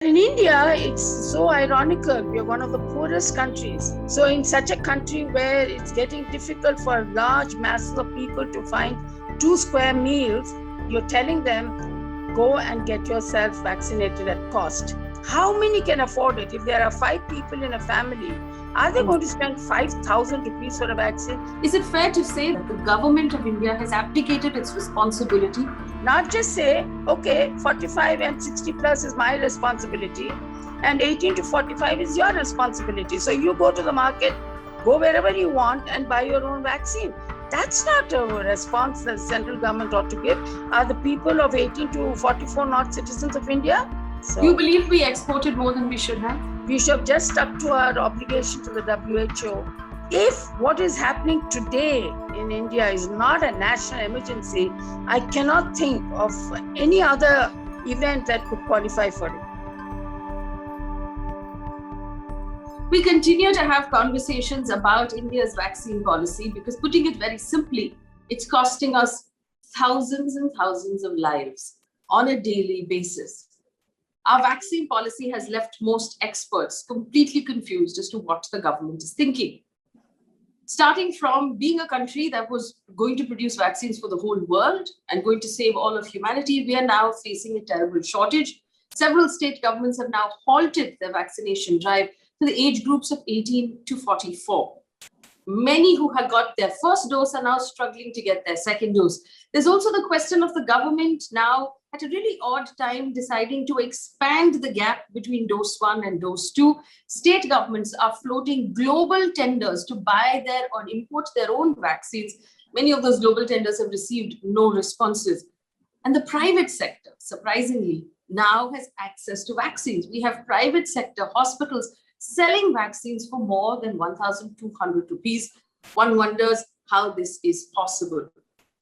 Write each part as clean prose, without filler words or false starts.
In India, it's so ironical. We are one of the poorest countries. So, in such a country where it's getting difficult for large masses of people to find 2 square meals, you're telling them, go and get yourself vaccinated at cost. How many can afford it? If there are 5 people in a family, are they going to spend 5,000 rupees for a vaccine? Is it fair to say that the government of India has abdicated its responsibility? Not just say, okay, 45 and 60 plus is my responsibility, and 18 to 45 is your responsibility. So you go to the market, go wherever you want and buy your own vaccine. That's not a response the central government ought to give. Are the people of 18 to 44 not citizens of India? So, you believe we exported more than we should have? We should have just stuck to our obligation to the WHO. If what is happening today in India is not a national emergency, I cannot think of any other event that could qualify for it. We continue to have conversations about India's vaccine policy because, putting it very simply, it's costing us thousands and thousands of lives on a daily basis. Our vaccine policy has left most experts completely confused as to what the government is thinking. Starting from being a country that was going to produce vaccines for the whole world and going to save all of humanity, we are now facing a terrible shortage. Several state governments have now halted their vaccination drive to the age groups of 18 to 44. Many who have got their first dose are now struggling to get their second dose. There's also the question of the government now at a really odd time deciding to expand the gap between dose 1 and dose 2. State governments are floating global tenders to buy their or import their own vaccines. Many of those global tenders have received no responses. And the private sector, surprisingly, now has access to vaccines. We have private sector hospitals selling vaccines for more than 1,200 rupees. One wonders how this is possible.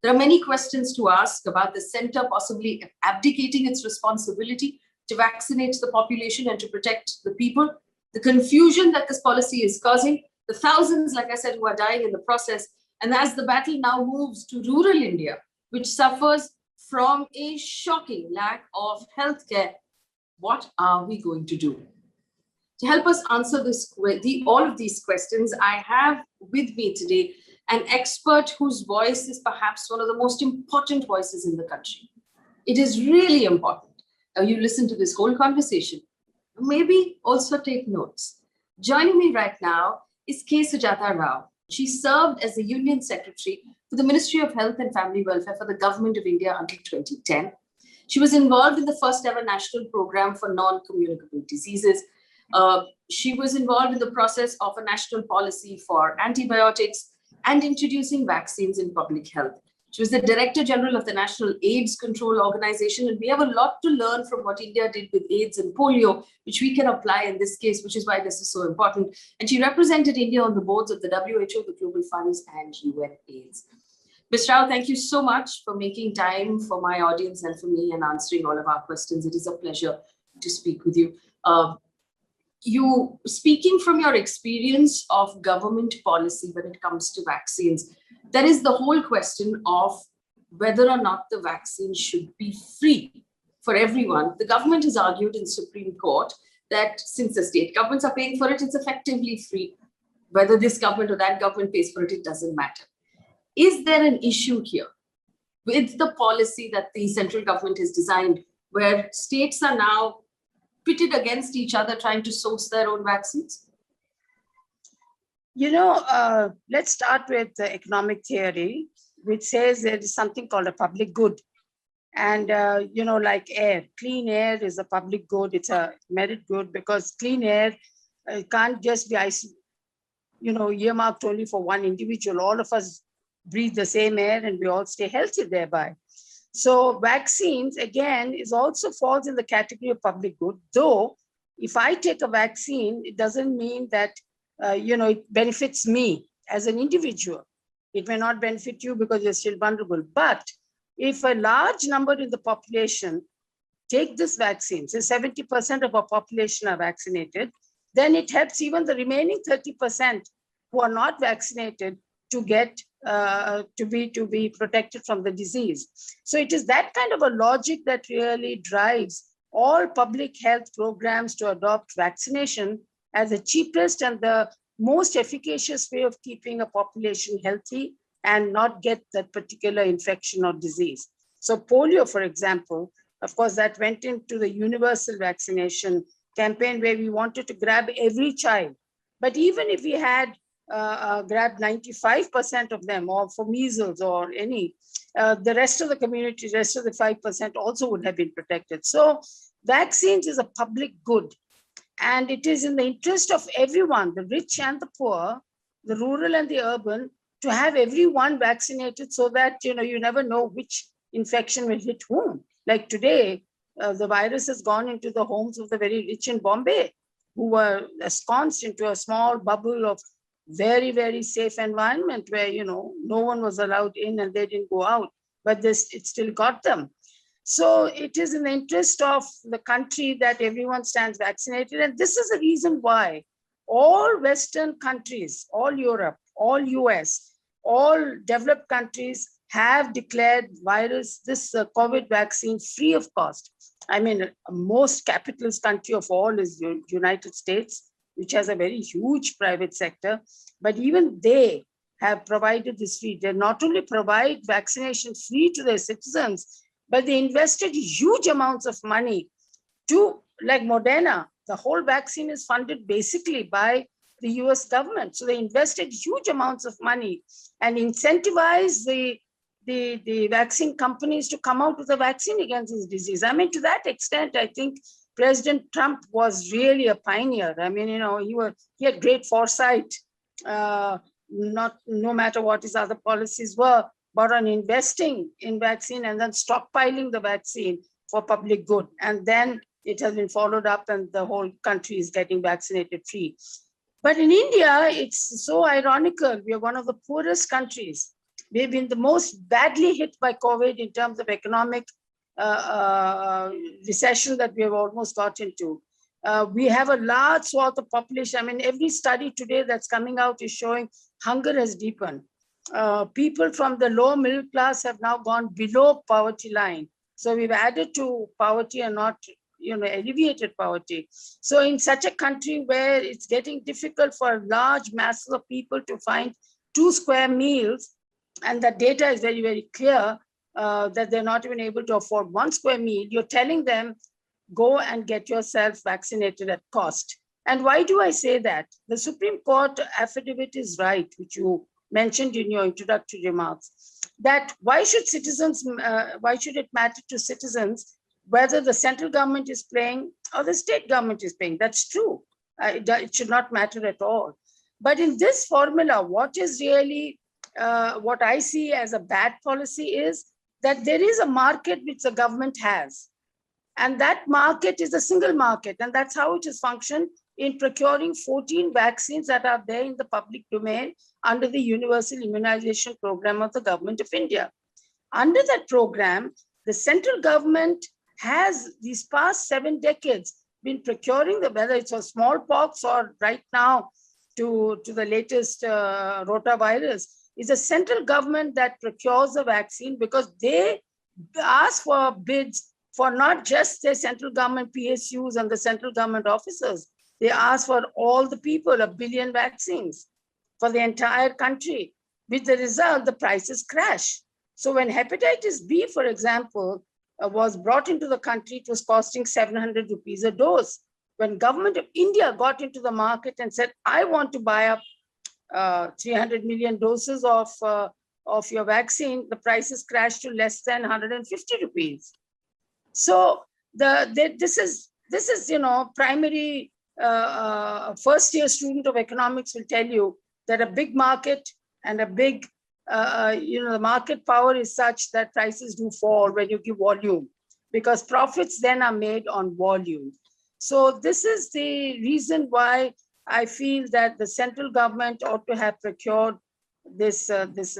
There are many questions to ask about the center possibly abdicating its responsibility to vaccinate the population and to protect the people, the confusion that this policy is causing, the thousands, like I said, who are dying in the process. And as the battle now moves to rural India, which suffers from a shocking lack of healthcare, what are we going to do? To help us answer all of these questions, I have with me today an expert whose voice is perhaps one of the most important voices in the country. It is really important. Now you listen to this whole conversation, maybe also take notes. Joining me right now is K. Sujata Rao. She served as the Union Secretary for the Ministry of Health and Family Welfare for the Government of India until 2010. She was involved in the first ever national program for non-communicable diseases. She was involved in the process of a national policy for antibiotics and introducing vaccines in public health. She was the Director General of the National AIDS Control Organization, and we have a lot to learn from what India did with AIDS and polio, which we can apply in this case, which is why this is so important. And she represented India on the boards of the WHO, the Global Funds, and UNAIDS. Ms. Rao, thank you so much for making time for my audience and for me and answering all of our questions. It is a pleasure to speak with you. You speaking from your experience of government policy when it comes to vaccines, there is the whole question of whether or not the vaccine should be free for everyone. The government has argued in Supreme Court that since the state governments are paying for it, it's effectively free. Whether this government or that government pays for it, it doesn't matter. Is there an issue here with the policy that the central government has designed where states are now pitted against each other trying to source their own vaccines? Let's start with the economic theory, which says there is something called a public good. And, like air, clean air is a public good. It's a merit good because clean air can't just be, earmarked only for one individual. All of us breathe the same air and we all stay healthy thereby. So vaccines, again, also falls in the category of public good. Though, if I take a vaccine, it doesn't mean that, it benefits me as an individual. It may not benefit you because you're still vulnerable. But if a large number in the population take this vaccine, so 70% of our population are vaccinated, then it helps even the remaining 30% who are not vaccinated to get to be protected from the disease. So it is that kind of a logic that really drives all public health programs to adopt vaccination as the cheapest and the most efficacious way of keeping a population healthy and not get that particular infection or disease. So polio, for example, of course, that went into the universal vaccination campaign where we wanted to grab every child. But even if we had grabbed 95% of them, or for measles or any, the rest of the community, the rest of the 5% also would have been protected. So vaccines is a public good. And it is in the interest of everyone, the rich and the poor, the rural and the urban, to have everyone vaccinated so that, you never know which infection will hit whom. Like today, the virus has gone into the homes of the very rich in Bombay, who were ensconced into a small bubble of very, very safe environment where, no one was allowed in and they didn't go out, but it still got them. So it is in the interest of the country that everyone stands vaccinated. And this is the reason why all Western countries, all Europe, all US, all developed countries have declared this COVID vaccine free of cost. I mean, most capitalist country of all is United States, which has a very huge private sector, but even they have provided this free. They not only provide vaccination free to their citizens, but they invested huge amounts of money to, like Moderna, the whole vaccine is funded basically by the US government. So they invested huge amounts of money and incentivized the vaccine companies to come out with a vaccine against this disease. I mean, to that extent, I think President Trump was really a pioneer. I mean, he had great foresight, no matter what his other policies were, but on investing in vaccine and then stockpiling the vaccine for public good. And then it has been followed up and the whole country is getting vaccinated free. But in India, it's so ironical. We are one of the poorest countries. We've been the most badly hit by COVID in terms of economic recession that we have almost got into. We have a large swath of population. I mean, every study today that's coming out is showing hunger has deepened. People from the low middle class have now gone below poverty line. So we've added to poverty and not, alleviated poverty. So in such a country where it's getting difficult for large masses of people to find 2 square meals, and the data is very, very clear that they're not even able to afford 1 square meal, you're telling them, go and get yourself vaccinated at cost. And why do I say that? The Supreme Court affidavit is right, which you mentioned in your introductory remarks, that why should it matter to citizens whether the central government is paying or the state government is paying? That's true. It should not matter at all. But in this formula, what is really, what I see as a bad policy is that there is a market which the government has. And that market is a single market. And that's how it is functioned in procuring 14 vaccines that are there in the public domain under the Universal Immunization Program of the Government of India. Under that program, the central government has these past 7 decades been procuring whether it's for smallpox or right now to the latest rotavirus, is the central government that procures the vaccine because they ask for bids for not just the central government PSUs and the central government officers. They ask for all the people, 1 billion vaccines for the entire country. With the result, the prices crash. So when hepatitis B, for example, was brought into the country, it was costing 700 rupees a dose. When government of India got into the market and said, I want to buy up 300 million doses of your vaccine, the prices crashed to less than 150 rupees. So this is primary first year student of economics will tell you that a big market and a big, the market power is such that prices do fall when you give volume, because profits then are made on volume. So this is the reason why I feel that the central government ought to have procured this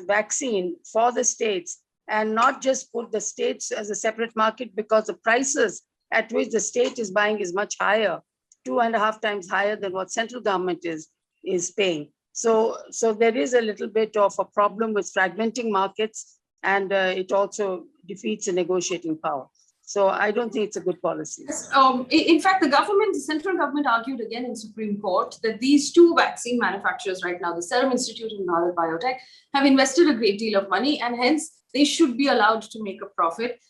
vaccine for the states and not just put the states as a separate market, because the prices at which the state is buying is much higher, 2.5 times higher than what central government is paying. So there is a little bit of a problem with fragmenting markets, and it also defeats the negotiating power. So I don't think it's a good policy. Yes, in fact, the central government argued again in Supreme Court that these two vaccine manufacturers right now, the Serum Institute and Bharat Biotech, have invested a great deal of money and hence they should be allowed to make a profit.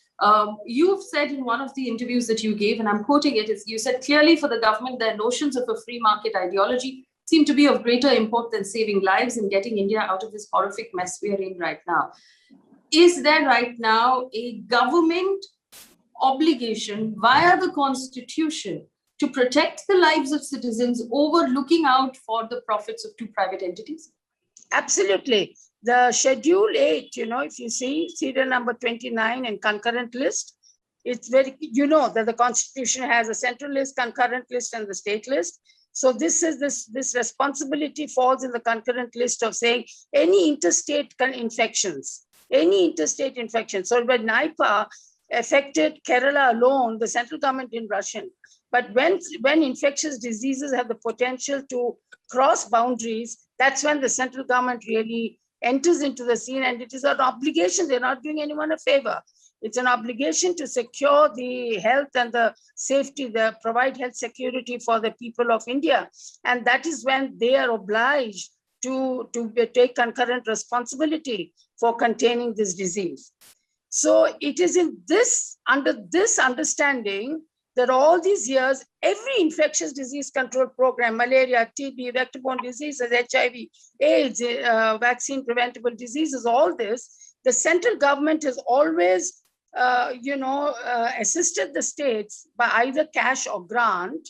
You've said in one of the interviews that you gave, and I'm quoting it, is you said clearly for the government, their notions of a free market ideology seem to be of greater import than saving lives and getting India out of this horrific mess we are in right now. Is there right now a government obligation via the Constitution to protect the lives of citizens over looking out for the profits of two private entities? Absolutely. The Schedule 8, if you see serial number 29 and concurrent list, it's very, that the Constitution has a central list, concurrent list, and the state list. So this responsibility falls in the concurrent list of saying any interstate infections. So when Nipah affected Kerala alone, the central government didn't rush in. But when infectious diseases have the potential to cross boundaries, that's when the central government really enters into the scene, and it is an obligation. They're not doing anyone a favor. It's an obligation to secure the health and the safety, provide health security for the people of India. And that is when they are obliged to take concurrent responsibility for containing this disease. So it is under this understanding that all these years, every infectious disease control program, malaria, TB, vector-borne diseases, HIV, AIDS, vaccine preventable diseases, all this, the central government has always, assisted the states by either cash or grant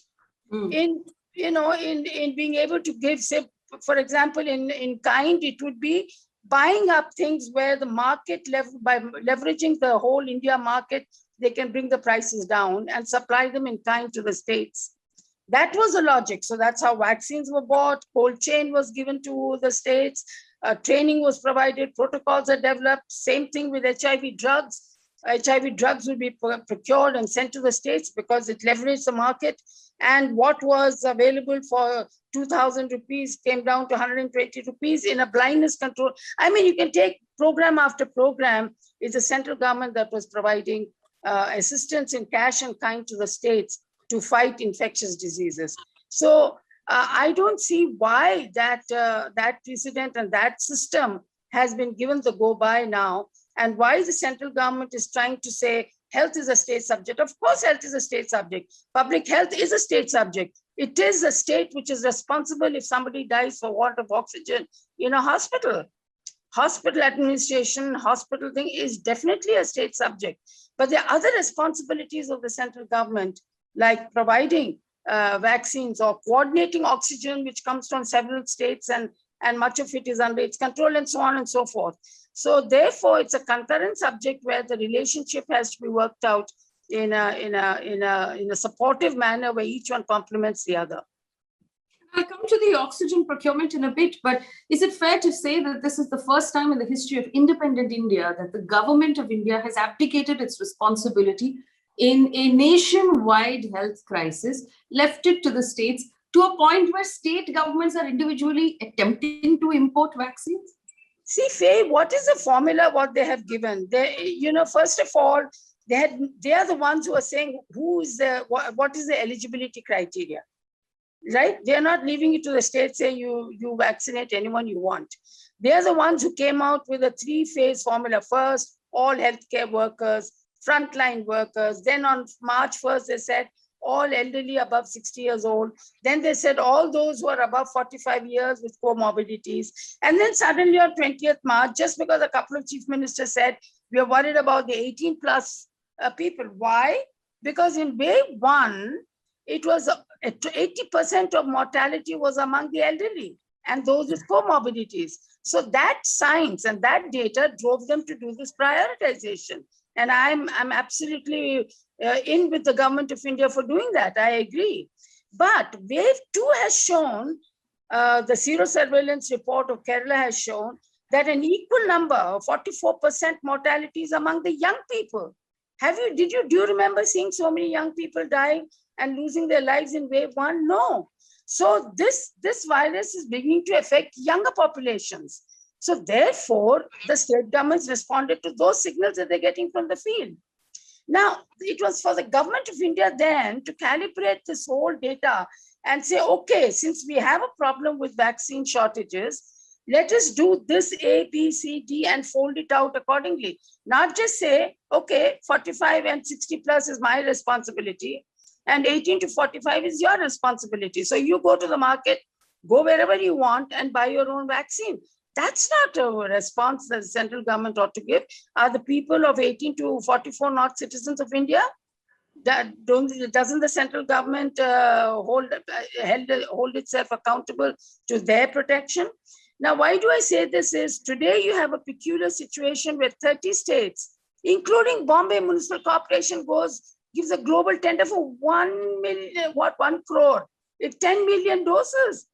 in being able to give, say, for example, in kind, it would be buying up things where the market level, by leveraging the whole India market, they can bring the prices down and supply them in kind to the states. That was the logic. So that's how vaccines were bought, cold chain was given to the states, training was provided, protocols are developed, same thing with HIV drugs. HIV drugs will be procured and sent to the states because it leveraged the market. And what was available for 2,000 rupees came down to 120 rupees in a blindness control. I mean, you can take program after program. It's the central government that was providing assistance in cash and kind to the states to fight infectious diseases. So I don't see why that precedent and that system has been given the go by now, and why the central government is trying to say health is a state subject. Of course, health is a state subject. Public health is a state subject. It is a state which is responsible if somebody dies for want of oxygen in a hospital. Hospital administration, hospital thing is definitely a state subject. But there are other responsibilities of the central government, like providing vaccines or coordinating oxygen, which comes from several states, and much of it is under its control, and so on and so forth. So therefore, it's a concurrent subject where the relationship has to be worked out in a supportive manner where each one complements the other. I'll come to the oxygen procurement in a bit, but is it fair to say that this is the first time in the history of independent India that the government of India has abdicated its responsibility in a nationwide health crisis, left it to the states to a point where state governments are individually attempting to import vaccines? See, Faye, what is the formula, what they have given? They, first of all, they are the ones who are saying what is the eligibility criteria, right? They are not leaving it to the state, say you vaccinate anyone you want. They are the ones who came out with a 3-phase formula. First, all healthcare workers, frontline workers. Then on March 1st, they said all elderly above 60 years old. Then they said all those who are above 45 years with comorbidities. And then suddenly on 20th March, just because a couple of chief ministers said, we are worried about the 18 plus people. Why? Because in wave 1, it was 80% of mortality was among the elderly and those with comorbidities. So that science and that data drove them to do this prioritization. And I'm absolutely in with the government of India for doing that. I agree. But wave 2 has shown, the serosurveillance report of Kerala has shown that an equal number of 44% mortality is among the young people. Do you remember seeing so many young people die and losing their lives in wave 1? No. So this virus is beginning to affect younger populations. So therefore, the state governments responded to those signals that they're getting from the field. Now, it was for the government of India then to calibrate this whole data and say, okay, since we have a problem with vaccine shortages, let us do this A, B, C, D and fold it out accordingly. Not just say, okay, 45 and 60 plus is my responsibility and 18 to 45 is your responsibility. So you go to the market, go wherever you want and buy your own vaccine. That's not a response that the central government ought to give. Are the people of 18 to 44 not citizens of India? Doesn't the central government hold itself accountable to their protection? Now, why do I say this is today you have a peculiar situation where 30 states, including Bombay Municipal Corporation, gives a global tender for 1 crore. It's 10 million doses.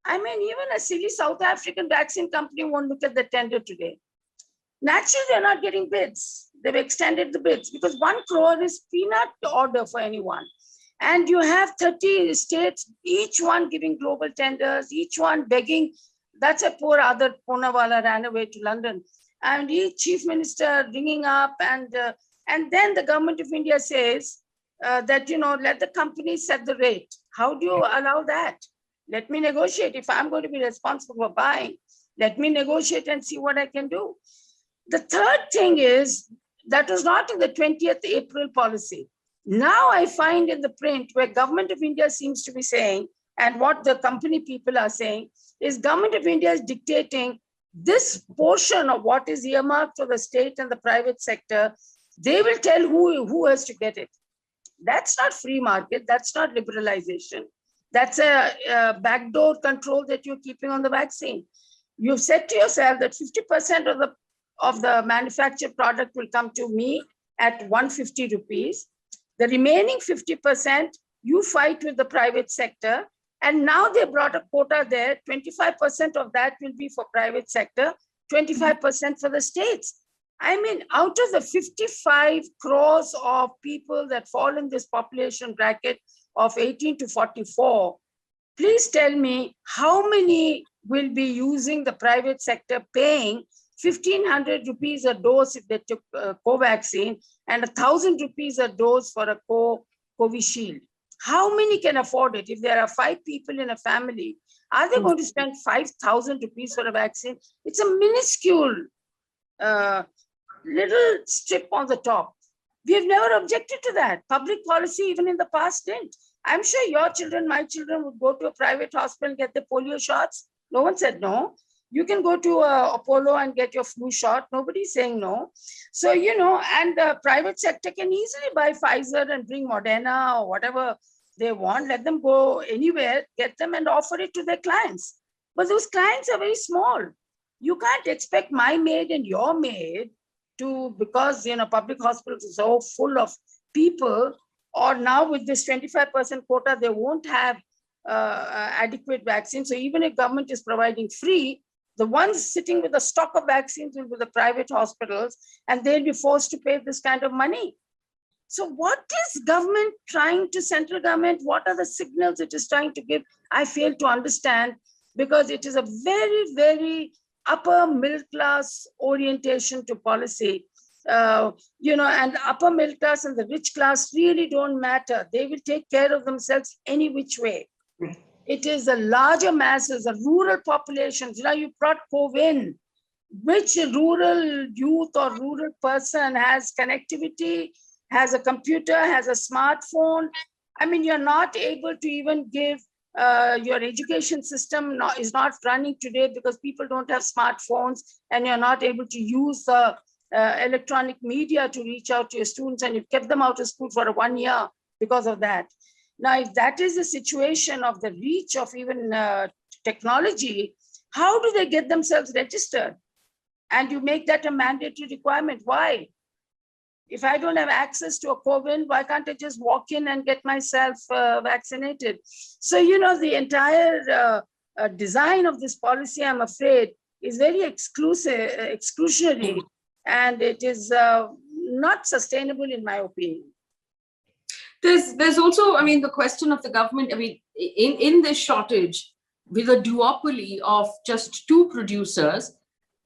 I mean, even a silly South African vaccine company won't look at the tender today. Naturally, they're not getting bids. They've extended the bids because 1 crore is peanut order for anyone. And you have 30 states, each one giving global tenders, each one begging. That's a poor other Poonawalla ran away to London. And each chief minister ringing up and then the government of India says that, let the companies set the rate. How do you allow that? Let me negotiate. If I'm going to be responsible for buying, let me negotiate and see what I can do. The third thing is, that was not in the 20th April policy. Now I find in the print where government of India seems to be saying, and what the company people are saying, is government of India is dictating this portion of what is earmarked for the state and the private sector. They will tell who has to get it. That's not free market. That's not liberalization. That's a backdoor control that you're keeping on the vaccine. You've said to yourself that 50% of the manufactured product will come to me at 150 rupees. The remaining 50%, you fight with the private sector. And now they brought a quota there. 25% of that will be for private sector, 25% for the states. I mean, out of the 55 crores of people that fall in this population bracket of 18 to 44, please tell me how many will be using the private sector paying 1,500 rupees a dose if they took Covaxin and 1,000 rupees a dose for a Covishield. How many can afford it? If there are 5 people in a family, are they going to spend 5,000 rupees for a vaccine? It's a minuscule little strip on the top. We have never objected to that. Public policy, even in the past, didn't. I'm sure your children, my children would go to a private hospital and get the polio shots. No one said no. You can go to Apollo and get your flu shot. Nobody's saying no. So, and the private sector can easily buy Pfizer and bring Moderna or whatever they want. Let them go anywhere, get them and offer it to their clients. But those clients are very small. You can't expect my maid and your maid to, because, public hospitals are so full of people, or now with this 25% quota, they won't have adequate vaccines. So even if government is providing free, the ones sitting with a stock of vaccines will be the private hospitals, and they'll be forced to pay this kind of money. So what is government trying to, central government, what are the signals it is trying to give? I fail to understand, because it is a very, very upper middle class orientation to policy. And upper middle class and the rich class really don't matter. They will take care of themselves any which way. It is the larger masses, the rural populations. You brought COVID. Which rural youth or rural person has connectivity, has a computer, has a smartphone? I mean, you're not able to even give your education system is not running today because people don't have smartphones, and you're not able to use the electronic media to reach out to your students, and you've kept them out of school for 1 year because of that. Now, if that is the situation of the reach of even technology, how do they get themselves registered? And you make that a mandatory requirement. Why? If I don't have access to a COVID, why can't I just walk in and get myself vaccinated? So, the entire design of this policy, I'm afraid, is very exclusionary, and it is not sustainable in my opinion. There's also, the question of the government. In this shortage, with a duopoly of just 2 producers,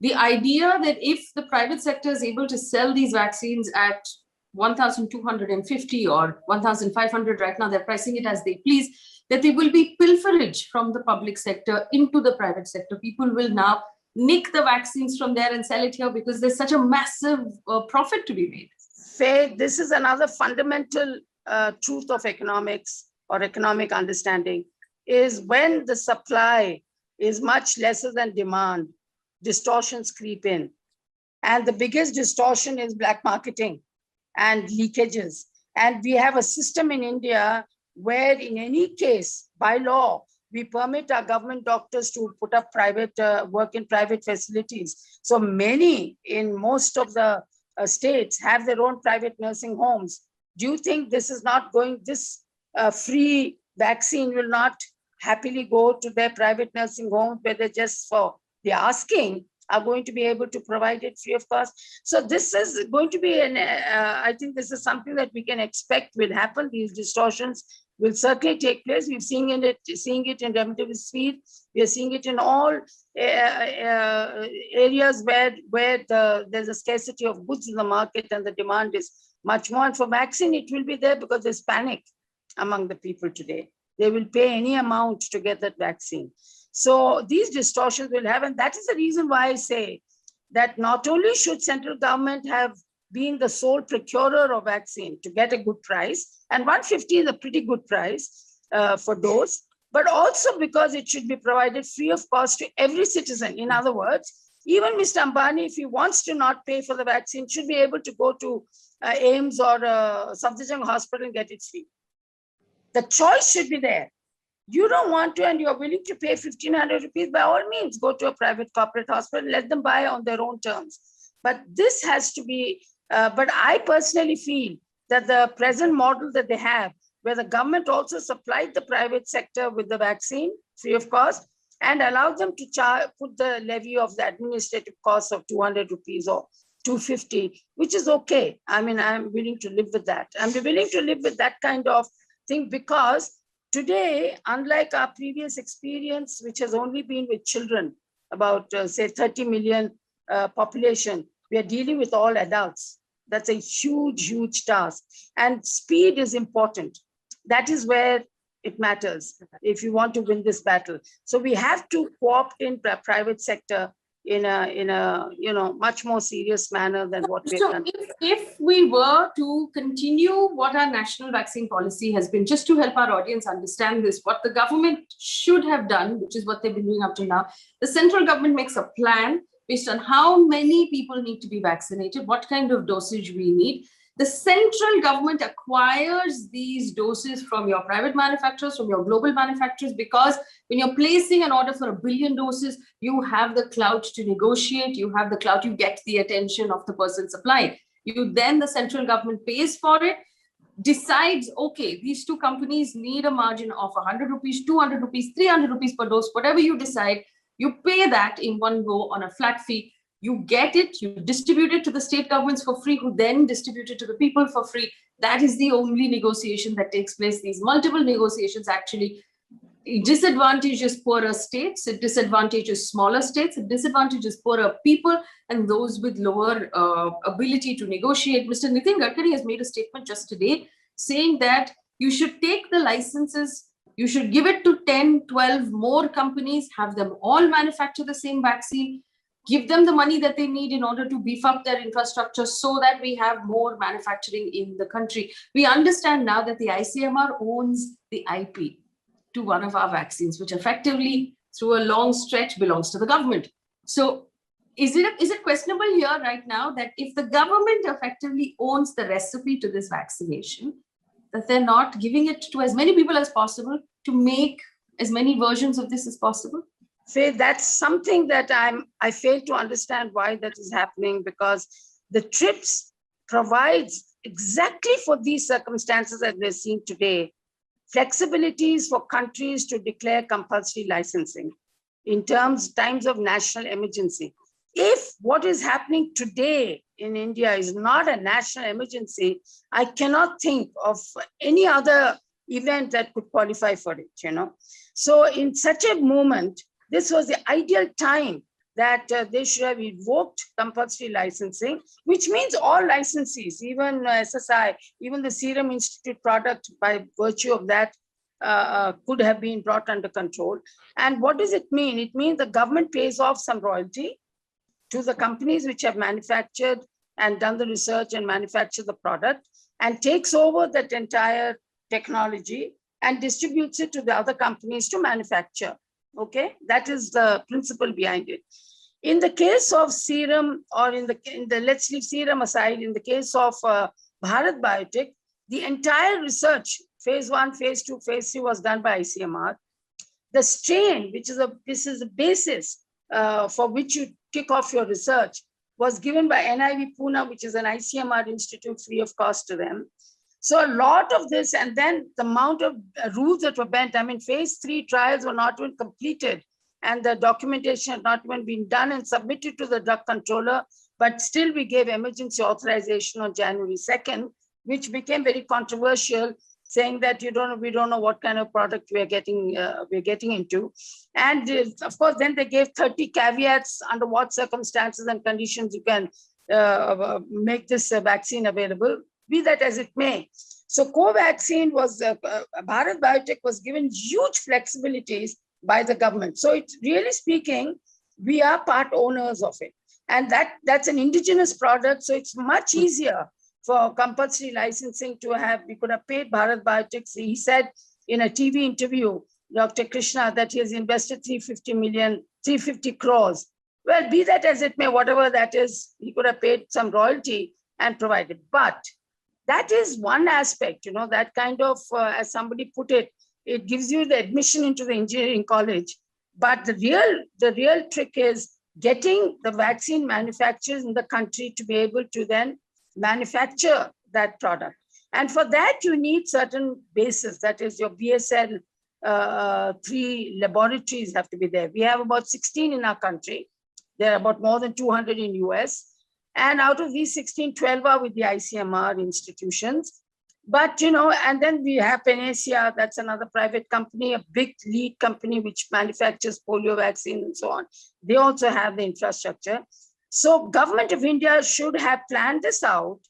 the idea that if the private sector is able to sell these vaccines at 1,250 or 1,500 right now, they're pricing it as they please, that there will be pilferage from the public sector into the private sector. People will now nick the vaccines from there and sell it here because there's such a massive profit to be made. Faye, this is another fundamental truth of economics or economic understanding, is when the supply is much lesser than demand, distortions creep in. And the biggest distortion is black marketing and leakages. And we have a system in India where in any case, by law, we permit our government doctors to put up private work in private facilities. So many in most of the states have their own private nursing homes. Do you think this is not going, this free vaccine will not happily go to their private nursing homes where they just for the asking are going to be able to provide it free of cost? So this is going to be an, I think this is something that we can expect will happen. These distortions will certainly take place. We're seeing it in remdesivir speed. We are seeing it in all areas where there's a scarcity of goods in the market and the demand is much more. And for vaccine, it will be there because there's panic among the people today. They will pay any amount to get that vaccine. So these distortions will have, and that is the reason why I say that not only should central government have been the sole procurer of vaccine to get a good price, and 150 is a pretty good price for dose, but also because it should be provided free of cost to every citizen. In other words, even Mr. Ambani, if he wants to not pay for the vaccine, should be able to go to AIIMS or Safdarjung Hospital and get it free. The choice should be there. You don't want to and you're willing to pay 1,500 rupees, by all means, go to a private corporate hospital, let them buy on their own terms. But this has to be, but I personally feel that the present model that they have, where the government also supplied the private sector with the vaccine free of cost and allowed them to put the levy of the administrative cost of 200 rupees or 250, which is okay. I mean, I'm willing to live with that. I'm willing to live with that kind of thing because today, unlike our previous experience, which has only been with children, about say 30 million population, we are dealing with all adults. That's a huge, huge task. And speed is important. That is where it matters if you want to win this battle. So we have to co-opt in the private sector in a much more serious manner than what we've done. If we were to continue what our national vaccine policy has been, just to help our audience understand this, what the government should have done, which is what they've been doing up to now, the central government makes a plan based on how many people need to be vaccinated, what kind of dosage we need. The central government acquires these doses from your private manufacturers, from your global manufacturers, because when you're placing an order for 1 billion doses, you have the clout to negotiate, you have the clout, you get the attention of the person supplying. Then the central government pays for it, decides, okay, these two companies need a margin of 100 rupees, 200 rupees, 300 rupees per dose, whatever you decide, you pay that in one go on a flat fee. You get it, you distribute it to the state governments for free, who then distribute it to the people for free. That is the only negotiation that takes place. These multiple negotiations actually disadvantages poorer states, it disadvantages smaller states, it disadvantages poorer people and those with lower ability to negotiate. Mr. Nitin Gadkari has made a statement just today saying that you should take the licenses, you should give it to 10, 12 more companies, have them all manufacture the same vaccine, give them the money that they need in order to beef up their infrastructure so that we have more manufacturing in the country. We understand now that the ICMR owns the IP to one of our vaccines, which effectively, through a long stretch, belongs to the government. So is it questionable here right now that if the government effectively owns the recipe to this vaccination, that they're not giving it to as many people as possible to make as many versions of this as possible? Faye, that's something that I fail to understand why that is happening, because the TRIPS provides exactly for these circumstances that we're seeing today, flexibilities for countries to declare compulsory licensing in times of national emergency. If what is happening today in India is not a national emergency, I cannot think of any other event that could qualify for it, So in such a moment, this was the ideal time that they should have invoked compulsory licensing, which means all licensees, even SSI, even the Serum Institute product, by virtue of that, could have been brought under control. And what does it mean? It means the government pays off some royalty to the companies which have manufactured and done the research and manufactured the product, and takes over that entire technology and distributes it to the other companies to manufacture. Okay, that is the principle behind it. In the case of Serum, or in the let's leave Serum aside, in the case of Bharat Biotech, the entire research, phase 1, phase 2, phase 3 was done by ICMR. The strain, this is the basis for which you kick off your research, was given by NIV Pune, which is an ICMR institute free of cost to them. So a lot of this, and then the amount of rules that were bent. I mean, phase 3 trials were not even completed, and the documentation had not even been done and submitted to the drug controller, but still we gave emergency authorization on January 2nd, which became very controversial, saying that we don't know what kind of product we're getting into. And of course, then they gave 30 caveats under what circumstances and conditions you can make this vaccine available, be that as it may. So Covaxin was, Bharat Biotech was given huge flexibilities by the government. So it's really speaking, we are part owners of it. And that's an indigenous product, so it's much easier for compulsory licensing to have. We could have paid Bharat Biotech. He said in a TV interview, Dr. Krishna, that he has invested 350 crores. Well, be that as it may, whatever that is, he could have paid some royalty and provided. But that is one aspect, that kind of, as somebody put it, it gives you the admission into the engineering college. But the real trick is getting the vaccine manufacturers in the country to be able to then manufacture that product. And for that, you need certain bases. That is, your BSL 3 laboratories have to be there. We have about 16 in our country. There are about more than 200 in US. And out of these 16, 12 are with the ICMR institutions. But, and then we have Panacea, that's another private company, a big lead company which manufactures polio vaccine and so on. They also have the infrastructure. So government of India should have planned this out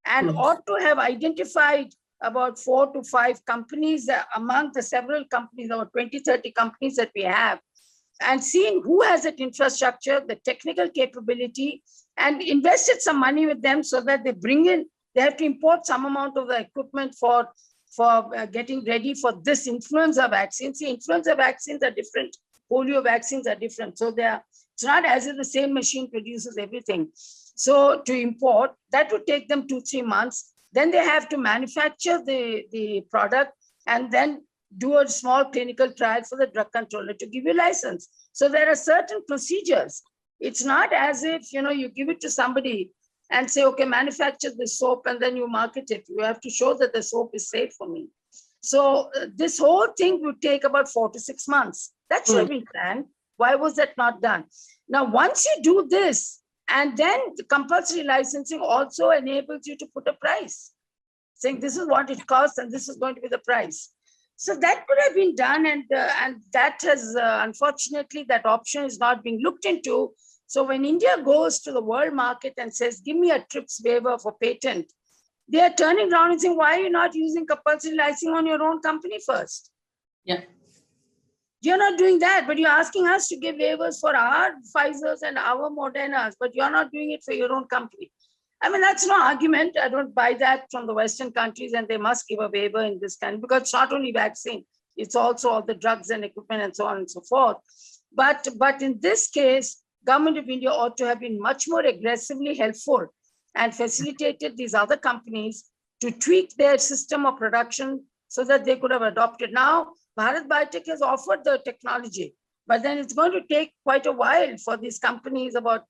and ought to have identified about 4 to 5 companies among the several companies, about 20, 30 companies that we have, and seen who has that infrastructure, the technical capability, and invested some money with them so that they have to import some amount of the equipment for getting ready for this influenza vaccine. See, influenza vaccines are different. Polio vaccines are different. So it's not as if the same machine produces everything. So to import, that would take them 2-3 months. Then they have to manufacture the product and then do a small clinical trial for the drug controller to give you license. So there are certain procedures. It's not as if, you give it to somebody and say, okay, manufacture the soap and then you market it. You have to show that the soap is safe for me. So this whole thing would take about 4 to 6 months. That should have been planned. Why was that not done? Now, once you do this, and then the compulsory licensing also enables you to put a price, saying this is what it costs and this is going to be the price. So that could have been done, and that has, unfortunately, that option is not being looked into. So when India goes to the world market and says, give me a TRIPS waiver for patent, they are turning around and saying, why are you not using compulsory licensing on your own company first? Yeah. You're not doing that, but you're asking us to give waivers for our Pfizer's and our Moderna's, but you're not doing it for your own company. I mean, that's no argument. I don't buy that from the Western countries, and they must give a waiver in this country because it's not only vaccine, it's also all the drugs and equipment and so on and so forth. But in this case, Government of India ought to have been much more aggressively helpful and facilitated these other companies to tweak their system of production so that they could have adopted. Now, Bharat Biotech has offered the technology, but then it's going to take quite a while for these companies, about,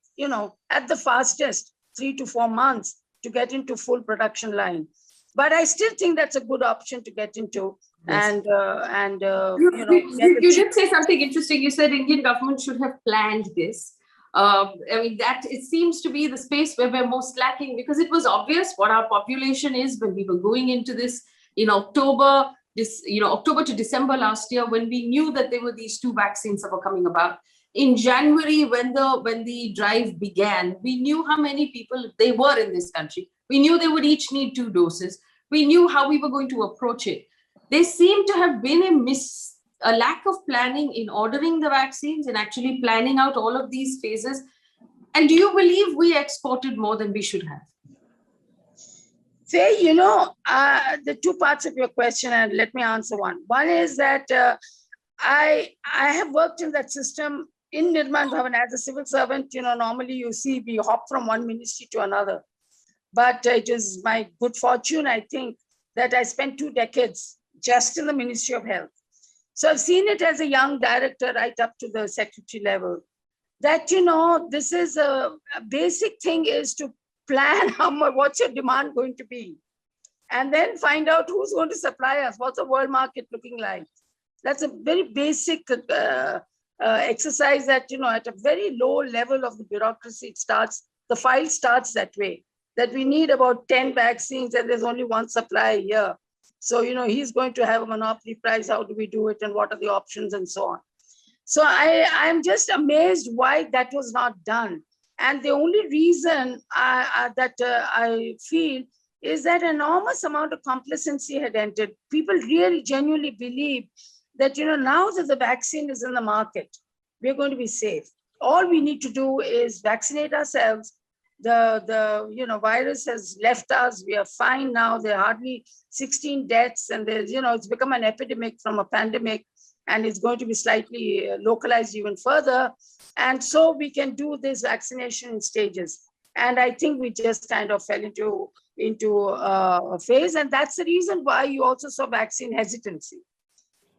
at the fastest, 3 to 4 months to get into full production line. But I still think that's a good option to get into. Yes. You did say something interesting. You said Indian government should have planned this. That it seems to be the space where we're most lacking, because it was obvious what our population is when we were going into this in October to December last year, when we knew that there were these 2 vaccines that were coming about. In January, when the drive began, we knew how many people they were in this country. We knew they would each need 2 doses. We knew how we were going to approach it. There seemed to have been a lack of planning in ordering the vaccines and actually planning out all of these phases. And do you believe we exported more than we should have? Say, the two parts of your question, and let me answer one. One is that I have worked in that system in Nirman Bhavan as a civil servant. Normally you see we hop from one ministry to another. But it is my good fortune, I think, that I spent 2 decades just in the Ministry of Health. So I've seen it as a young director right up to the secretary level. That, this is a basic thing is to plan what's your demand going to be. And then find out who's going to supply us, what's the world market looking like. That's a very basic exercise that, at a very low level of the bureaucracy, the file starts that way, that we need about 10 vaccines and there's only one supply a year. So, he's going to have a monopoly price. How do we do it? And what are the options and so on? So I'm just amazed why that was not done. And the only reason that I feel is that enormous amount of complacency had entered. People really genuinely believe that, now that the vaccine is in the market, we're going to be safe. All we need to do is vaccinate ourselves. The virus has left us. We are fine now. There are hardly 16 deaths, and there's, it's become an epidemic from a pandemic, and it's going to be slightly localized even further. And so we can do this vaccination in stages. And I think we just kind of fell into a phase, and that's the reason why you also saw vaccine hesitancy.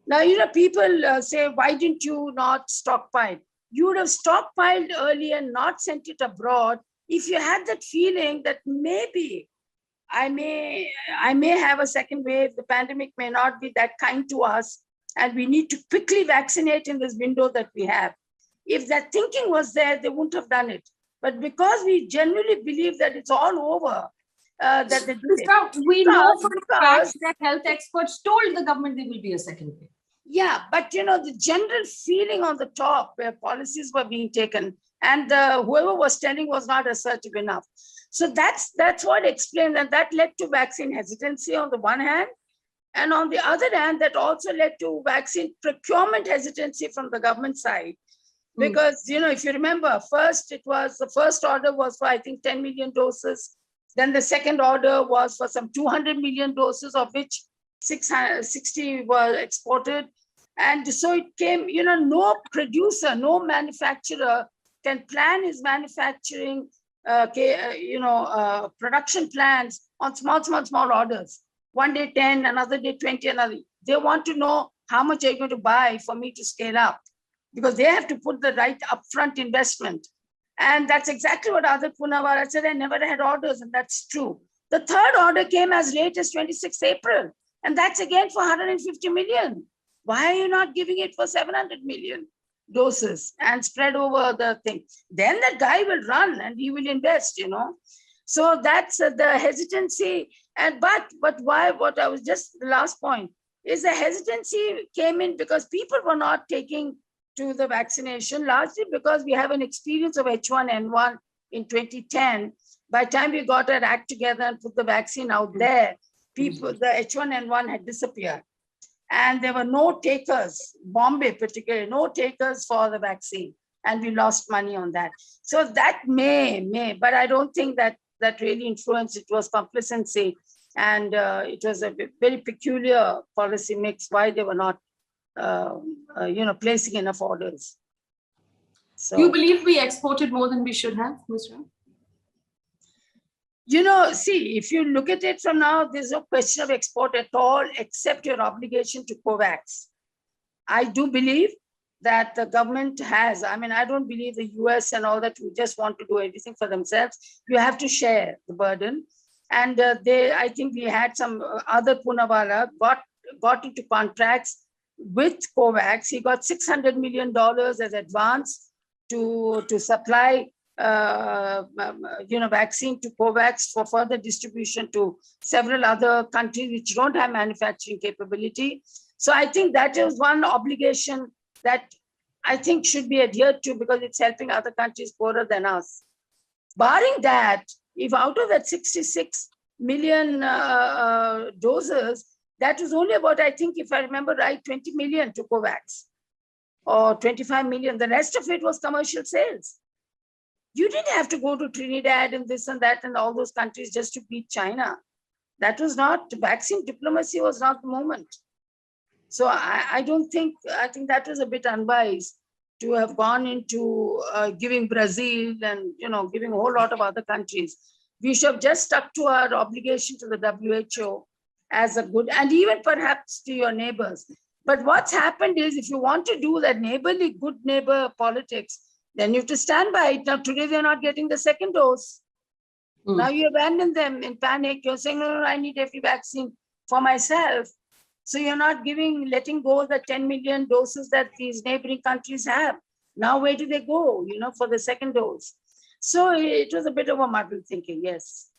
Now, people say, why didn't you not stockpile? You would have stockpiled early and not sent it abroad if you had that feeling that maybe I may have a second wave, the pandemic may not be that kind to us, and we need to quickly vaccinate in this window that we have. If that thinking was there, they wouldn't have done it. But because we generally believe that it's all over, that they did it. We know for a fact that health experts told the government there will be a second wave. Yeah, but the general feeling on the top where policies were being taken and whoever was telling was not assertive enough. So that's what explained, and that led to vaccine hesitancy on the one hand. And on the other hand, that also led to vaccine procurement hesitancy from the government side. Because, if you remember, the first order was for, I think, 10 million doses. Then the second order was for some 200 million doses, of which 660 were exported. And so it came, no producer, no manufacturer can plan his manufacturing, production plans on small orders. One day 10, another day 20, another. They want to know how much are you going to buy for me to scale up, because they have to put the right upfront investment. And that's exactly what Adar Poonawalla said. I never had orders, and that's true. The third order came as late as 26 April, and that's again for 150 million. Why are you not giving it for 700 million doses and spread over the thing? Then that guy will run and he will invest, So that's the hesitancy. But why? What I was just the last point is the hesitancy came in because people were not taking to the vaccination, largely because we have an experience of H1N1 in 2010. By the time we got our act together and put the vaccine out there, the H1N1 had disappeared. And there were no takers, Bombay particularly, no takers for the vaccine. And we lost money on that. So that may, but I don't think that really influenced. It was complacency. And it was a very peculiar policy mix, why they were not placing enough orders. So, do you believe we exported more than we should have, Ms. Rao? See, if you look at it from now, there's no question of export at all, except your obligation to COVAX. I do believe that the government has, I don't believe the US and all that who just want to do everything for themselves. You have to share the burden. And I think we had some other Poonawalla got into contracts with COVAX. He got $600 million as advance to supply vaccine to COVAX for further distribution to several other countries which don't have manufacturing capability. So I think that is one obligation that I think should be adhered to because it's helping other countries poorer than us. Barring that, if out of that 66 million doses, that was only about, I think, if I remember right, 20 million to COVAX or 25 million. The rest of it was commercial sales. You didn't have to go to Trinidad and this and that and all those countries just to beat China. That was not, vaccine diplomacy was not the moment. So I think that was a bit unwise to have gone into giving Brazil and, giving a whole lot of other countries. We should have just stuck to our obligation to the WHO as a good, and even perhaps to your neighbors. But what's happened is if you want to do that neighborly, good neighbor politics, then you have to stand by it. Now, today they're not getting the second dose. Now you abandon them in panic. You're saying, no, I need every vaccine for myself. So you're not letting go of the 10 million doses that these neighboring countries have. Now, where do they go, for the second dose? So it was a bit of a muddled thinking, yes.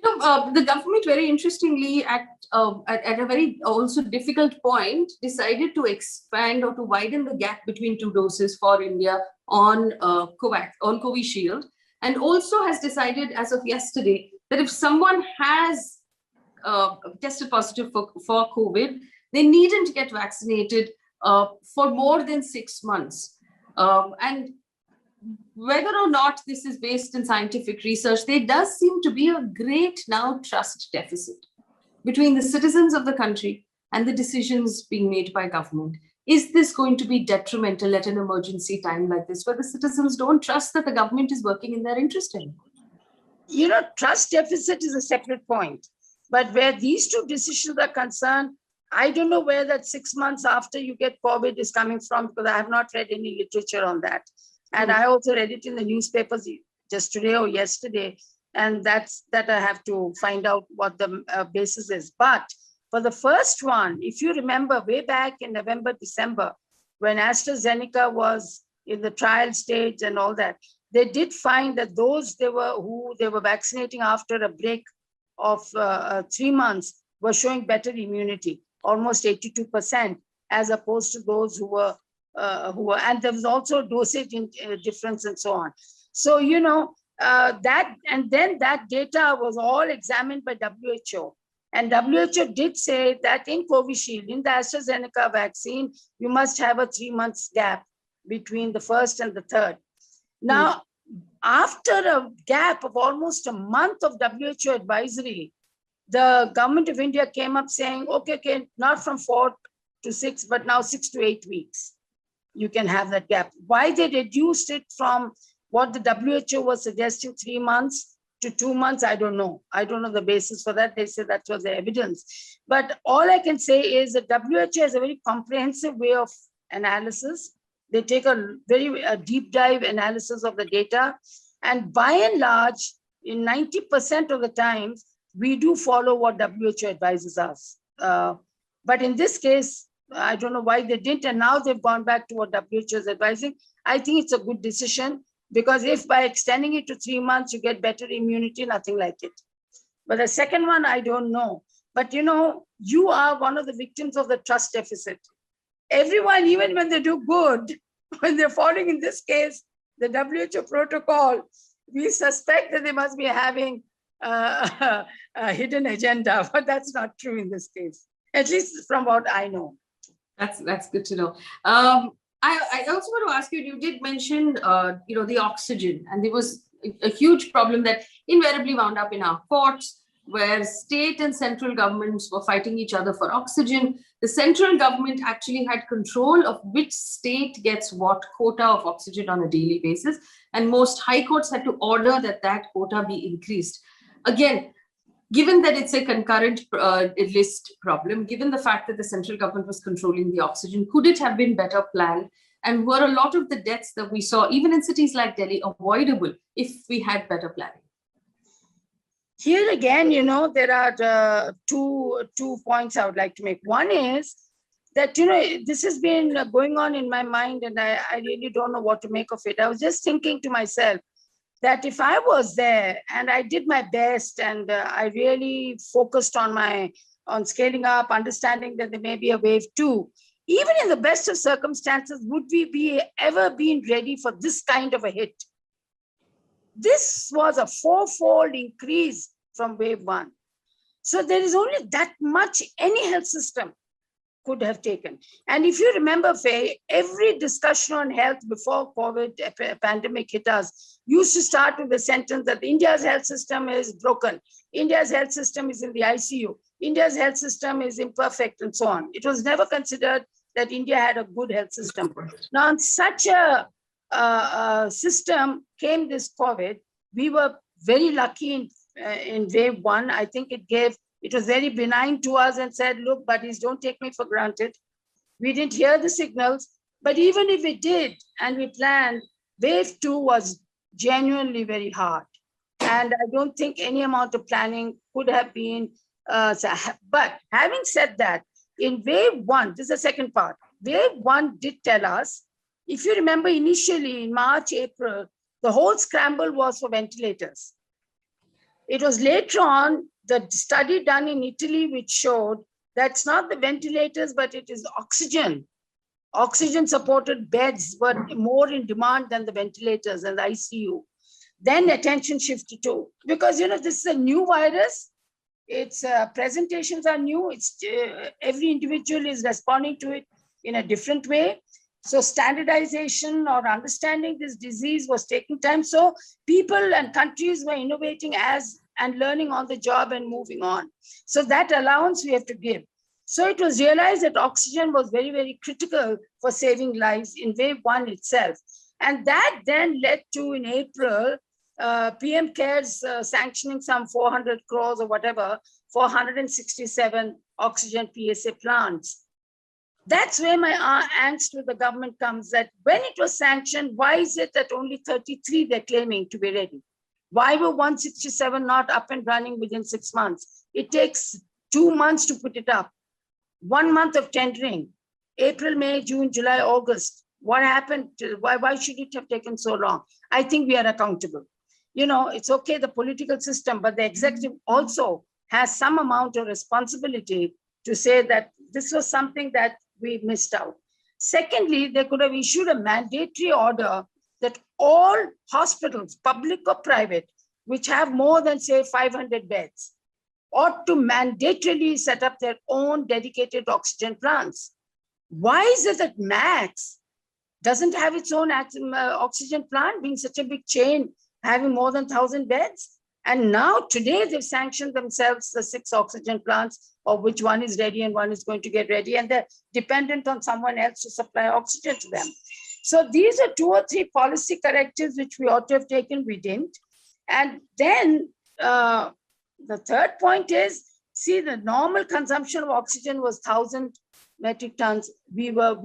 The government, very interestingly, at a very also difficult point, decided to expand or to widen the gap between two doses for India on COVAX, on Covishield, and also has decided as of yesterday that if someone has tested positive for COVID, they needn't get vaccinated for more than 6 months. And whether or not this is based in scientific research, there does seem to be a great now trust deficit between the citizens of the country and the decisions being made by government. Is this going to be detrimental at an emergency time like this, where the citizens don't trust that the government is working in their interest anymore? Trust deficit is a separate point. But where these two decisions are concerned, I don't know where that 6 months after you get COVID is coming from, because I have not read any literature on that. And I also read it in the newspapers just today or yesterday. And that I have to find out what the basis is. But for the first one, if you remember way back in November, December, when AstraZeneca was in the trial stage and all that, they did find that those who they were vaccinating after a break of 3 months were showing better immunity, almost 82%, as opposed to those who were, and there was also dosage difference and so on. So, that, and then that data was all examined by WHO. And WHO did say that in Covishield, in the AstraZeneca vaccine, you must have a 3 months gap between the first and the third. Now, after a gap of almost a month of WHO advisory, the government of India came up saying, okay, not from 4 to 6, but now 6 to 8 weeks. You can have that gap. Why they reduced it from what the WHO was suggesting, 3 months to 2 months, I don't know. I don't know the basis for that. They said that was the evidence. But all I can say is that WHO has a very comprehensive way of analysis. They take a very deep dive analysis of the data. And by and large, in 90% of the times, we do follow what WHO advises us. But in this case, I don't know why they didn't. And now they've gone back to what WHO is advising. I think it's a good decision, because if by extending it to 3 months, you get better immunity, nothing like it. But the second one, I don't know. But you are one of the victims of the trust deficit. Everyone, even when they do good, when they're following, in this case, the WHO protocol, we suspect that they must be having a hidden agenda, but that's not true in this case, at least from what I know. That's good to know. I also want to ask you, you did mention, the oxygen, and there was a huge problem that invariably wound up in our courts, where state and central governments were fighting each other for oxygen. The central government actually had control of which state gets what quota of oxygen on a daily basis. And most high courts had to order that quota be increased. Again, given that it's a concurrent list problem, given the fact that the central government was controlling the oxygen, could it have been better planned? And were a lot of the deaths that we saw, even in cities like Delhi, avoidable if we had better planning? Here again, there are two points I would like to make. One is that, this has been going on in my mind, and I really don't know what to make of it. I was just thinking to myself that if I was there and I did my best and I really focused on scaling up, understanding that there may be a wave 2, even in the best of circumstances, would we be ever been ready for this kind of a hit? This was a fourfold increase from wave one. So there is only that much any health system could have taken. And if you remember, Faye, every discussion on health before COVID pandemic hit us used to start with the sentence that India's health system is broken. India's health system is in the ICU. India's health system is imperfect and so on. It was never considered that India had a good health system. Now, in such a system came this COVID. We were very lucky in wave one. I think it was very benign to us and said, look, buddies, don't take me for granted. We didn't hear the signals, but even if we did and we planned, wave two was genuinely very hard. And I don't think any amount of planning could have been, but having said that, in wave one, this is the second part, wave one did tell us, if you remember initially in March, April, the whole scramble was for ventilators. It was later on, the study done in Italy, which showed that's not the ventilators, but it is oxygen. Oxygen-supported beds were more in demand than the ventilators and the ICU. Then attention shifted to, because this is a new virus. Its presentations are new. It's every individual is responding to it in a different way. So standardization or understanding this disease was taking time. So people and countries were innovating and learning on the job and moving on. So that allowance we have to give. So it was realized that oxygen was very, very critical for saving lives in wave one itself. And that then led to, in April, PM CARES sanctioning some 400 crores or whatever for 167 oxygen PSA plants. That's where my angst with the government comes, that when it was sanctioned, why is it that only 33 they're claiming to be ready? Why were 167 not up and running within 6 months? It takes 2 months to put it up. 1 month of tendering, April, May, June, July, August. What happened? Why should it have taken so long? I think we are accountable. It's okay, the political system, but the executive also has some amount of responsibility to say that this was something that we missed out. Secondly, they could have issued a mandatory order that all hospitals, public or private, which have more than, say, 500 beds, ought to mandatorily set up their own dedicated oxygen plants. Why is it that Max doesn't have its own oxygen plant, being such a big chain, having more than 1,000 beds? And now today they've sanctioned themselves the 6 oxygen plants, of which one is ready and one is going to get ready, and they're dependent on someone else to supply oxygen to them. So these are 2 or 3 policy correctives which we ought to have taken, we didn't. And then the third point is, see, the normal consumption of oxygen was 1,000 metric tons. We were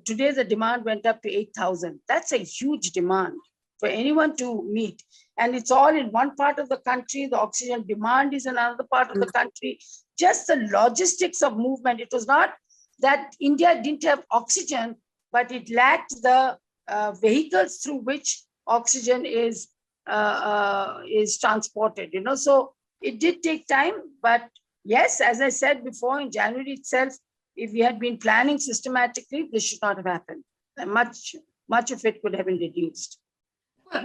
today the demand went up to 8,000. That's a huge demand for anyone to meet. And it's all in one part of the country. The oxygen demand is in another part of the country. Just the logistics of movement. It was not that India didn't have oxygen, but it lacked the vehicles through which oxygen is transported. So it did take time, but yes, as I said before, in January itself, if we had been planning systematically, this should not have happened. And much of it could have been reduced.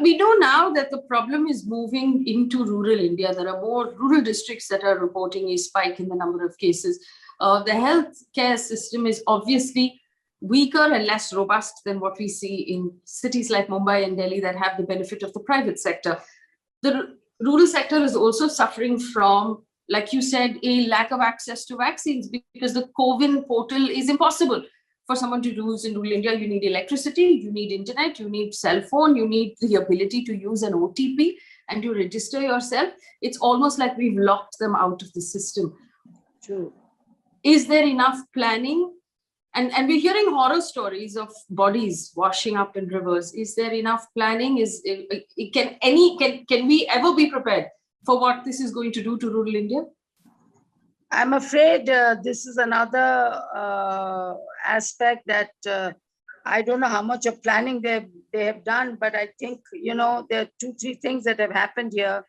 We know now that the problem is moving into rural India. There are more rural districts that are reporting a spike in the number of cases. The healthcare system is obviously weaker and less robust than what we see in cities like Mumbai and Delhi that have the benefit of the private sector. The rural sector is also suffering from, like you said, a lack of access to vaccines, because the CoWIN portal is impossible for someone to use in rural India. You need electricity, you need internet, you need cell phone, you need the ability to use an OTP and to register yourself. It's almost like we've locked them out of the system. True. Is there enough planning? And we're hearing horror stories of bodies washing up in rivers. Is there enough planning? Can we ever be prepared for what this is going to do to rural India? I'm afraid this is another aspect that I don't know how much of planning they have done, but I think, there are 2-3 things that have happened here.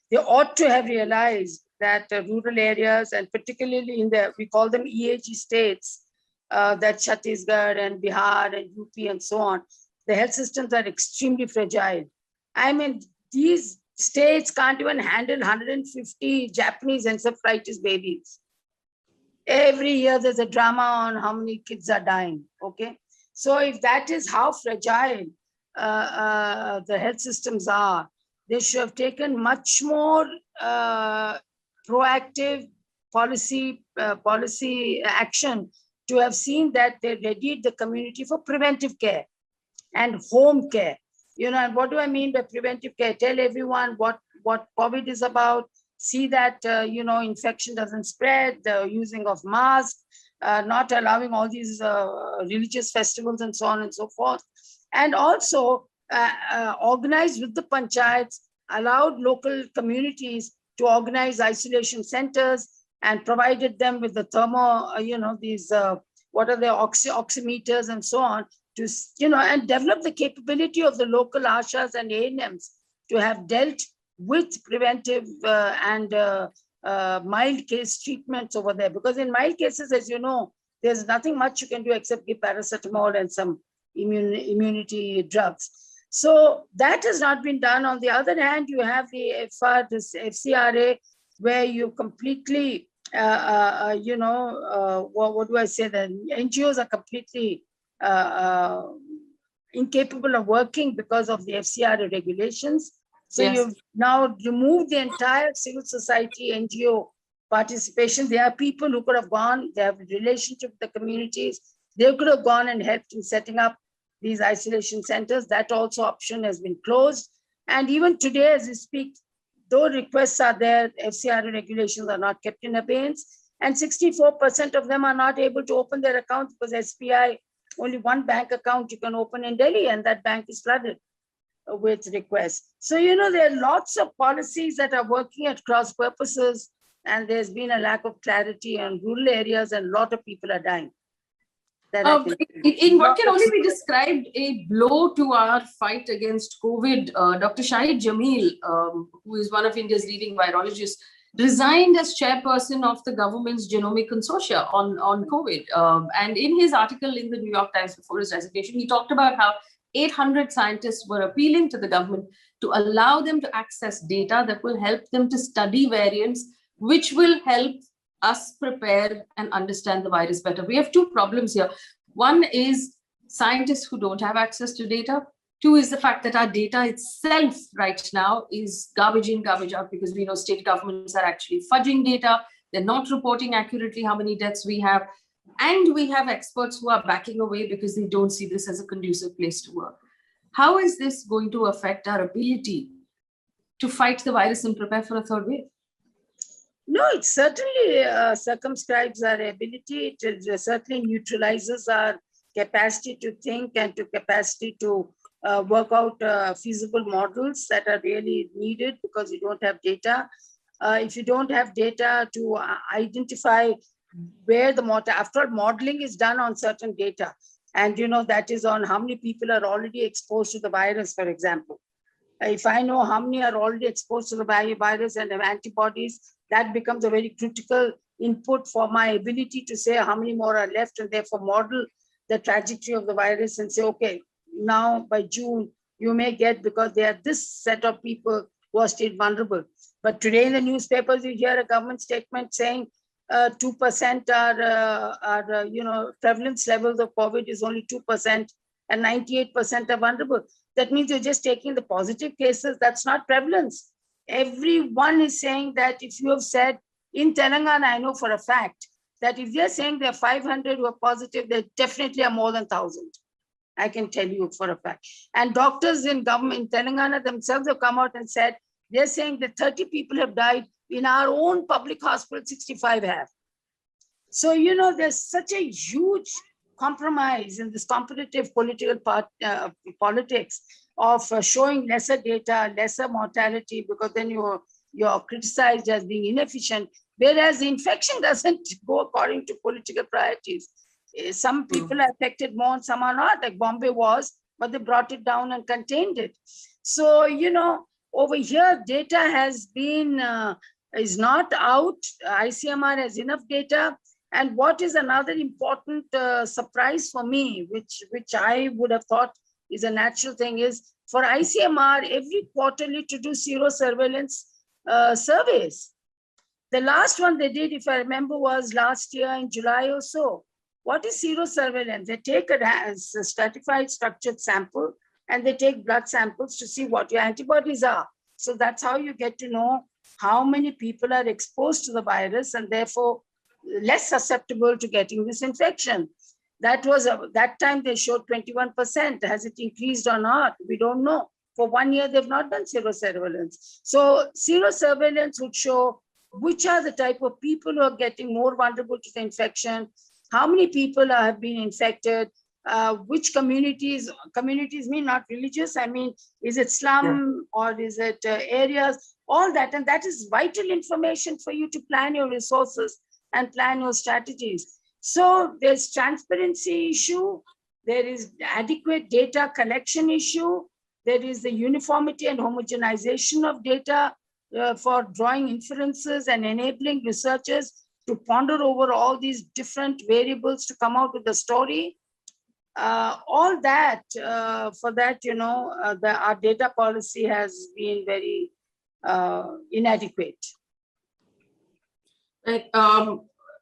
They ought to have realized that rural areas, and particularly we call them EAG states, that Chhattisgarh and Bihar and UP and so on, the health systems are extremely fragile. I mean, these states can't even handle 150 Japanese encephalitis babies. Every year there's a drama on how many kids are dying, okay? So if that is how fragile the health systems are, they should have taken much more proactive policy action to have seen that they readied the community for preventive care and home care. You know, and what do I mean by preventive care? Tell everyone what COVID is about. See that, you know, infection doesn't spread, the using of masks, not allowing all these religious festivals and so on and so forth. And also organize with the panchayats, allowed local communities to organize isolation centers and provided them with the thermo, you know, these, what are the oximeters and so on, to, you know, and develop the capability of the local ASHAs and ANMs to have dealt with preventive and mild case treatments over there. Because in mild cases, as you know, there's nothing much you can do except give paracetamol and some immunity drugs. So that has not been done. On the other hand, you have the this FCRA, where you completely, you know, what do I say? The NGOs are completely incapable of working because of the FCRA regulations. So yes, you've now removed the entire civil society NGO participation. There are people who could have gone, they have a relationship with the communities. They could have gone and helped in setting up these isolation centers. That also option has been closed. And even today, as we speak, though requests are there, FCRA regulations are not kept in abeyance. And 64% of them are not able to open their accounts because SBI, only one bank account you can open in Delhi, and that bank is flooded with requests. So, you know, there are lots of policies that are working at cross purposes, and there's been a lack of clarity in rural areas, and a lot of people are dying. In what can only be described a blow to our fight against COVID, Dr. Shahid Jamil, who is one of India's leading virologists, resigned as chairperson of the government's genomic consortia on COVID. And in his article in the New York Times before his resignation, he talked about how 800 scientists were appealing to the government to allow them to access data that will help them to study variants, which will help us prepare and understand the virus better. We have two problems here. One is scientists who don't have access to data. Two is the fact that our data itself right now is garbage in, garbage out, because we know state governments are actually fudging data. They're not reporting accurately how many deaths we have. And we have experts who are backing away because they don't see this as a conducive place to work. How is this going to affect our ability to fight the virus and prepare for a third wave? No, it certainly circumscribes our ability. It certainly neutralizes our capacity to think and to capacity to work out feasible models that are really needed, because you don't have data. If you don't have data to identify where the after all, modeling is done on certain data. And, you know, that is on how many people are already exposed to the virus, for example. If I know how many are already exposed to the virus and have antibodies, that becomes a very critical input for my ability to say how many more are left, and therefore model the trajectory of the virus and say, okay, now by June, you may get, because there are this set of people who are still vulnerable. But today in the newspapers, you hear a government statement saying 2% are you know, prevalence levels of COVID is only 2% and 98% are vulnerable. That means you're just taking the positive cases. That's not prevalence. Everyone is saying that if you have said, in Telangana, I know for a fact that if they're saying there are 500 who are positive, there definitely are more than 1,000. I can tell you for a fact. And doctors in government in Telangana themselves have come out and said, they're saying that 30 people have died. In our own public hospital, 65 have. So, you know, there's such a huge compromise in this competitive political politics of showing lesser data, lesser mortality, because then you're criticized as being inefficient, whereas the infection doesn't go according to political priorities. Some people are affected more and some are not, like Bombay was, but they brought it down and contained it. So, you know, over here, data has been, is not out. ICMR has enough data. And what is another important surprise for me, which I would have thought is a natural thing, is for ICMR every quarterly to do sero surveillance surveys. The last one they did, if I remember, was last year in July or so. What is sero surveillance? They take a stratified structured sample and they take blood samples to see what your antibodies are. So that's how you get to know how many people are exposed to the virus and therefore less susceptible to getting this infection. That was that time they showed 21%. Has it increased or not? We don't know. For 1 year, they've not done sero surveillance. So sero surveillance would show which are the type of people who are getting more vulnerable to the infection, how many people have been infected, which communities mean not religious, I mean, is it slum or is it areas, all that. And that is vital information for you to plan your resources and plan your strategies. So there's transparency issue, there is adequate data collection issue, there is the uniformity and homogenization of data for drawing inferences and enabling researchers to ponder over all these different variables to come out with the story. All that, for that, our data policy has been very inadequate. Right.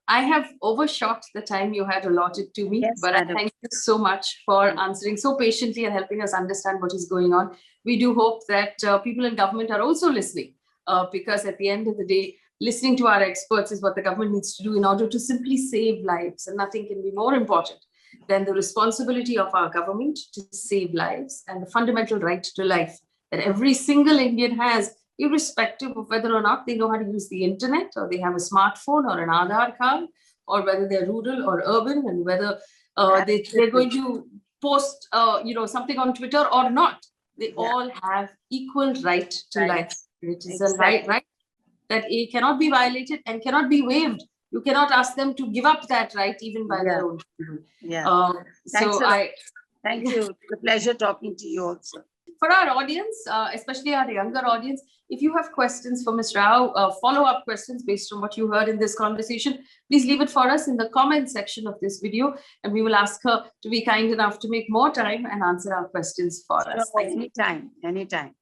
I have overshot the time you had allotted to me, Yes, but I thank you so much for answering so patiently and helping us understand what is going on. We do hope that people in government are also listening, because at the end of the day, listening to our experts is what the government needs to do in order to simply save lives. And nothing can be more important than the responsibility of our government to save lives and the fundamental right to life that every single Indian has, irrespective of whether or not they know how to use the internet, or they have a smartphone or an Aadhaar card, or whether they're rural or urban, and whether they're going to post something on Twitter or not. They all have equal right to life, which is a right that cannot be violated and cannot be waived. You cannot ask them to give up that right even by their own children. Thank you. It's a pleasure talking to you also. For our audience, especially our younger audience, if you have questions for Ms. Rao, follow-up questions based on what you heard in this conversation, please leave it for us in the comment section of this video, and we will ask her to be kind enough to make more time and answer our questions for us. Anytime.